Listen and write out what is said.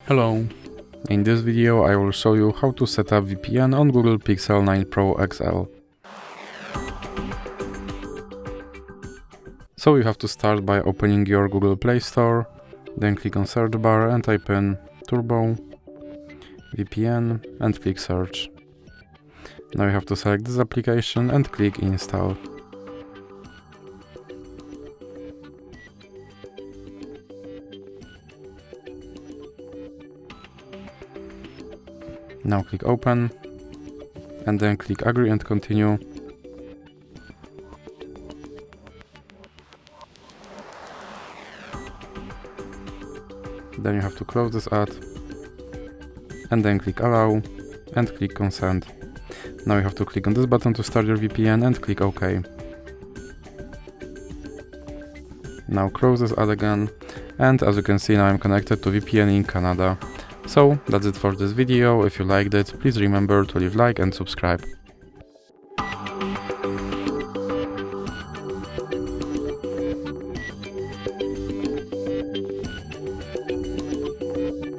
Hello! In this video I will show you how to set up VPN on Google Pixel 9 Pro XL. So you have to start by opening your Google Play Store, then click on search bar and type in Turbo VPN and click search. Now you have to select this application and click install. Now click open and then click agree and continue. Then you have to close this ad and then click allow and click consent. Now you have to click on this button to start your VPN and click OK. Now close this ad again, and as you can see now I'm connected to VPN in Canada. So that's it for this video. If you liked it, please remember to leave like and subscribe.